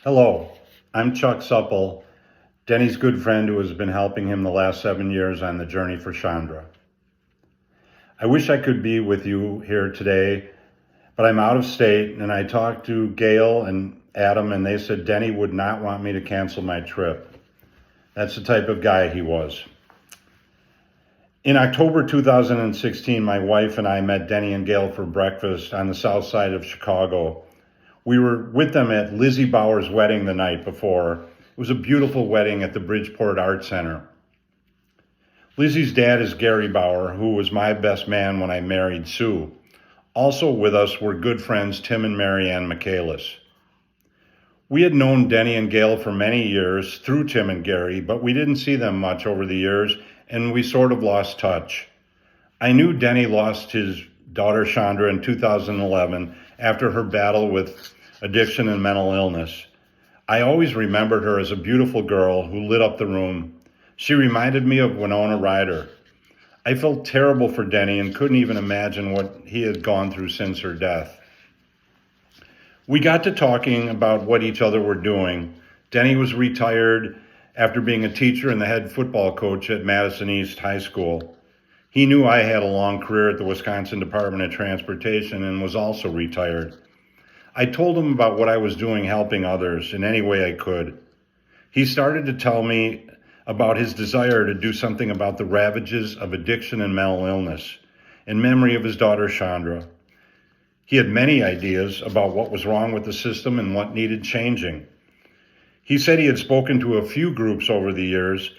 Hello, I'm Chuck Supple, Denny's good friend who has been helping him the last 7 years on the Journey for Chandra. I wish I could be with you here today, but I'm out of state, and I talked to Gail and Adam, and they said Denny would not want me to cancel my trip. That's the type of guy he was. In October 2016, my wife and I met Denny and Gail for breakfast on the south side of Chicago. We were with them at Lizzie Bauer's wedding the night before. It was a beautiful wedding at the Bridgeport Art Center. Lizzie's dad is Gary Bauer, who was my best man when I married Sue. Also with us were good friends Tim and Marianne Michaelis. We had known Denny and Gail for many years through Tim and Gary, but we didn't see them much over the years, and we sort of lost touch. I knew Denny lost his daughter Chandra in 2011 after her battle with addiction and mental illness. I always remembered her as a beautiful girl who lit up the room. She reminded me of Winona Ryder. I felt terrible for Denny and couldn't even imagine what he had gone through since her death. We got to talking about what each other were doing. Denny was retired after being a teacher and the head football coach at Madison East High School. He knew I had a long career at the Wisconsin Department of Transportation and was also retired. I told him about what I was doing helping others in any way I could. He started to tell me about his desire to do something about the ravages of addiction and mental illness in memory of his daughter Chandra. He had many ideas about what was wrong with the system and what needed changing. He said he had spoken to a few groups over the years,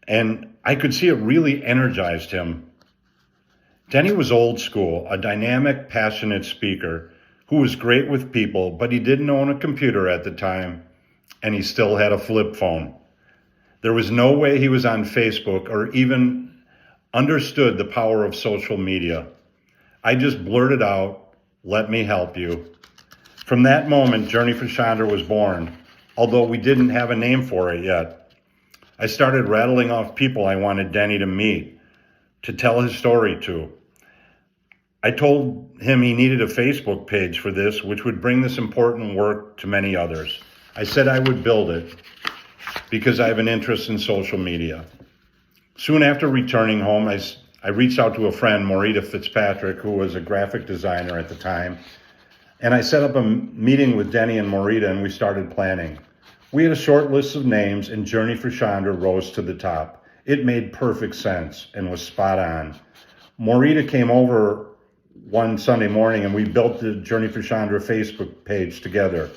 and I could see it really energized him. Denny was old school, a dynamic, passionate speaker who was great with people, but he didn't own a computer at the time, and he still had a flip phone. There was no way he was on Facebook or even understood the power of social media. I just blurted out, "Let me help you." From that moment, Journey for Chandra was born, although we didn't have a name for it yet. I started rattling off people I wanted Denny to meet, to tell his story to. I told him he needed a Facebook page for this, which would bring this important work to many others. I said I would build it because I have an interest in social media. Soon after returning home, I reached out to a friend, Morita Fitzpatrick, who was a graphic designer at the time, and I set up a meeting with Denny and Morita, and we started planning. We had a short list of names, and Journey for Chandra rose to the top. It made perfect sense and was spot on. Morita came over one Sunday morning, and we built the Journey for Chandra Facebook page together.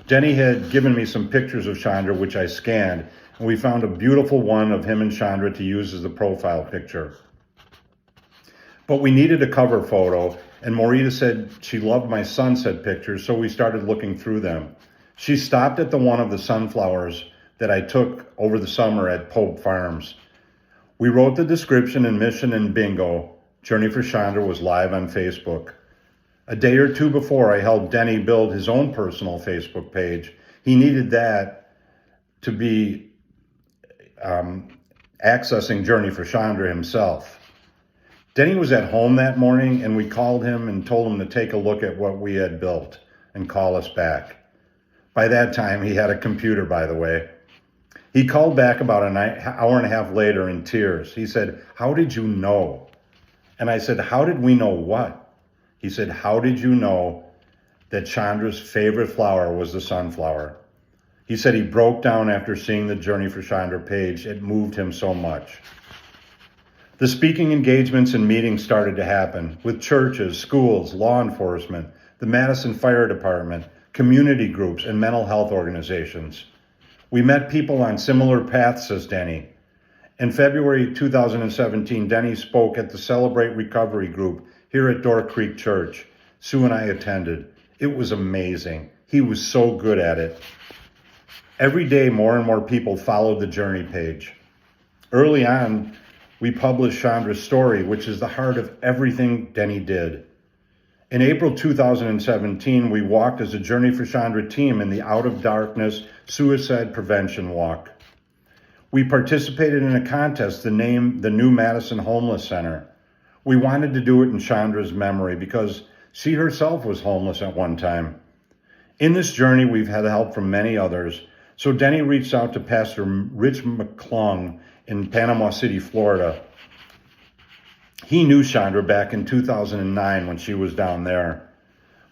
Denny had given me some pictures of Chandra, which I scanned, and we found a beautiful one of him and Chandra to use as the profile picture. But we needed a cover photo, and Morita said she loved my sunset pictures, so we started looking through them. She stopped at the one of the sunflowers that I took over the summer at Pope Farms. We wrote the description and mission, and bingo, Journey for Chandra was live on Facebook. A day or two before, I helped Denny build his own personal Facebook page. He needed that to be accessing Journey for Chandra himself. Denny was at home that morning, and we called him and told him to take a look at what we had built and call us back. By that time, he had a computer, by the way. He called back about an hour and a half later in tears. He said, "How did you know?" And I said, "How did we know what?" He said, "How did you know that Chandra's favorite flower was the sunflower?" He said he broke down after seeing the Journey for Chandra page. It moved him so much. The speaking engagements and meetings started to happen with churches, schools, law enforcement, the Madison Fire Department, community groups, and mental health organizations. We met people on similar paths as Denny. In February 2017, Denny spoke at the Celebrate Recovery group here at Door Creek Church. Sue and I attended. It was amazing. He was so good at it. Every day, more and more people followed the Journey page. Early on, we published Chandra's story, which is the heart of everything Denny did. In April 2017, we walked as a Journey for Chandra team in the Out of Darkness Suicide Prevention Walk. We participated in a contest to name the new Madison Homeless Center. We wanted to do it in Chandra's memory because she herself was homeless at one time. In this journey, we've had help from many others. So Denny reached out to Pastor Rich McClung in Panama City, Florida. He knew Chandra back in 2009 when she was down there.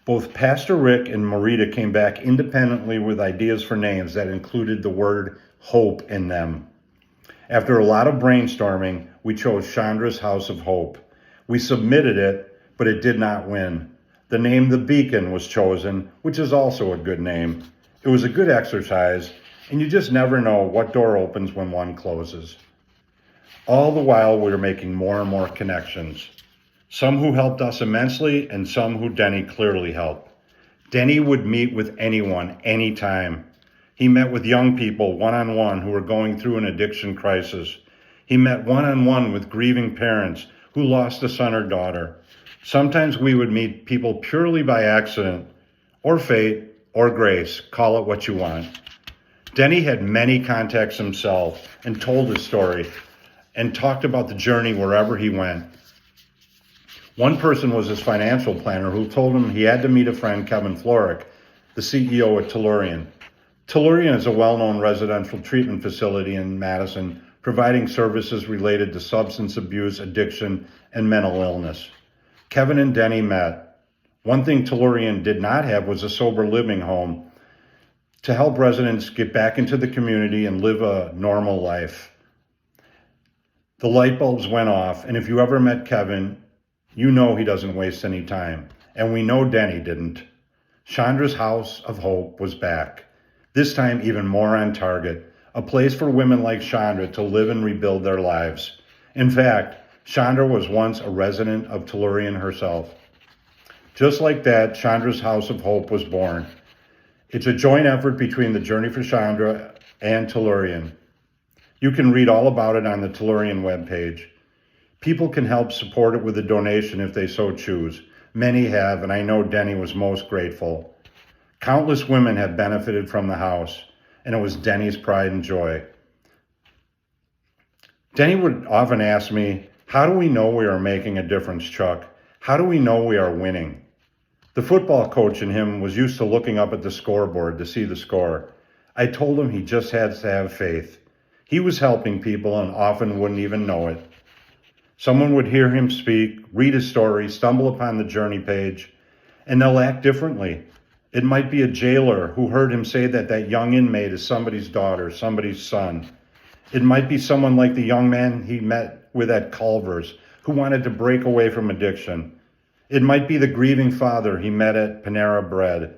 Both Pastor Rick and Marita came back independently with ideas for names that included the word hope in them. After a lot of brainstorming, we chose Chandra's House of Hope. We submitted it, but it did not win. The name The Beacon was chosen, which is also a good name. It was a good exercise, and you just never know what door opens when one closes. All the while, we were making more and more connections. Some who helped us immensely, and some who Denny clearly helped. Denny would meet with anyone, anytime. He met with young people one-on-one who were going through an addiction crisis. He met one-on-one with grieving parents who lost a son or daughter. Sometimes we would meet people purely by accident, or fate, or grace, call it what you want. Denny had many contacts himself and told his story and talked about the journey wherever he went. One person was his financial planner who told him he had to meet a friend, Kevin Florick, the CEO at Tellurian. Tellurian is a well-known residential treatment facility in Madison, providing services related to substance abuse, addiction, and mental illness. Kevin and Denny met. One thing Tellurian did not have was a sober living home to help residents get back into the community and live a normal life. The light bulbs went off, and if you ever met Kevin, you know he doesn't waste any time. And we know Denny didn't. Chandra's House of Hope was back. This time even more on target. A place for women like Chandra to live and rebuild their lives. In fact, Chandra was once a resident of Tellurian herself. Just like that, Chandra's House of Hope was born. It's a joint effort between the Journey for Chandra and Tellurian. You can read all about it on the Tellurian webpage. People can help support it with a donation if they so choose. Many have, and I know Denny was most grateful. Countless women have benefited from the house, and it was Denny's pride and joy. Denny would often ask me, how do we know we are making a difference, Chuck? How do we know we are winning? The football coach in him was used to looking up at the scoreboard to see the score. I told him he just had to have faith. He was helping people and often wouldn't even know it. Someone would hear him speak, read his story, stumble upon the journey page, and they'll act differently. It might be a jailer who heard him say that young inmate is somebody's daughter, somebody's son. It might be someone like the young man he met with at Culver's who wanted to break away from addiction. It might be the grieving father he met at Panera Bread.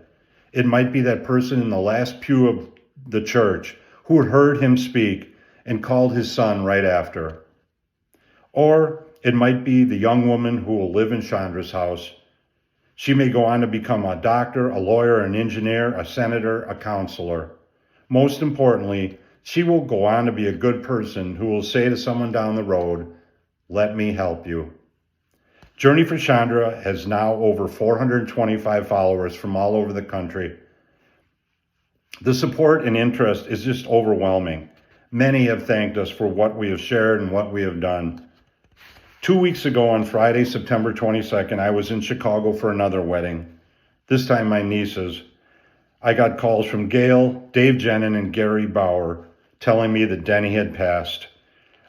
It might be that person in the last pew of the church who had heard him speak and called his son right after. Or it might be the young woman who will live in Chandra's house. She may go on to become a doctor, a lawyer, an engineer, a senator, a counselor. Most importantly, she will go on to be a good person who will say to someone down the road, "Let me help you." Journey for Chandra has now over 425 followers from all over the country. The support and interest is just overwhelming. Many have thanked us for what we have shared and what we have done. 2 weeks ago on Friday, September 22nd, I was in Chicago for another wedding, this time my niece's. I got calls from Gail, Dave Jenin, and Gary Bauer telling me that Denny had passed.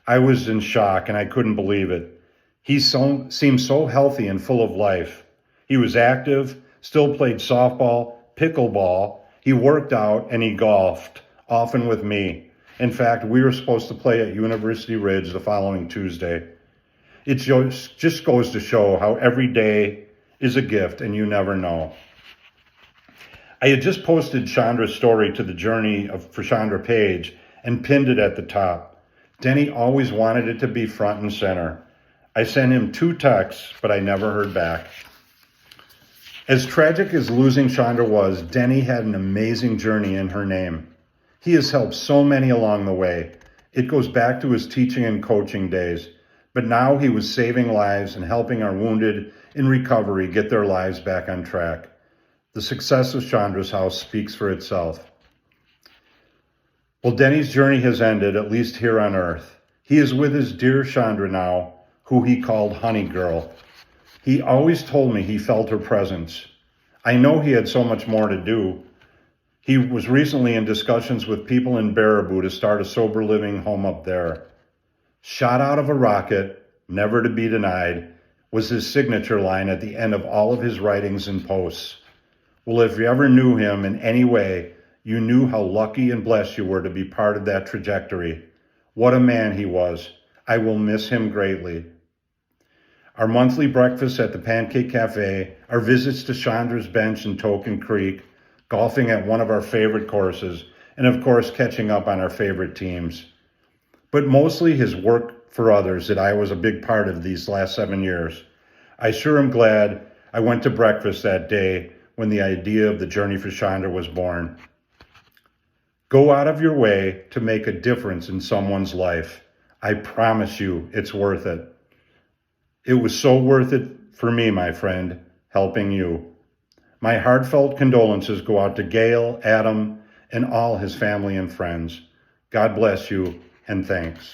I was in shock and I couldn't believe it. He seemed so healthy and full of life. He was active, still played softball, pickleball, he worked out, and he golfed, often with me. In fact, we were supposed to play at University Ridge the following Tuesday. It just goes to show how every day is a gift and you never know. I had just posted Chandra's story to the Journey for Chandra page and pinned it at the top. Denny always wanted it to be front and center. I sent him 2 texts, but I never heard back. As tragic as losing Chandra was, Denny had an amazing journey in her name. He has helped so many along the way. It goes back to his teaching and coaching days. But now he was saving lives and helping our wounded in recovery get their lives back on track. The success of Chandra's house speaks for itself. Well, Denny's journey has ended, at least here on earth. He is with his dear Chandra now, who he called Honey Girl. He always told me he felt her presence. I know he had so much more to do, He was recently in discussions with people in Baraboo to start a sober living home up there. Shot out of a rocket, never to be denied, was his signature line at the end of all of his writings and posts. Well, if you ever knew him in any way, you knew how lucky and blessed you were to be part of that trajectory. What a man he was. I will miss him greatly. Our monthly breakfasts at the Pancake Cafe, our visits to Chandra's Bench and Token Creek, golfing at one of our favorite courses, and of course catching up on our favorite teams. But mostly his work for others that I was a big part of these last 7 years. I sure am glad I went to breakfast that day when the idea of the Journey for Chandra was born. Go out of your way to make a difference in someone's life. I promise you it's worth it. It was so worth it for me, my friend, helping you. My heartfelt condolences go out to Gail, Adam, and all his family and friends. God bless you, and thanks.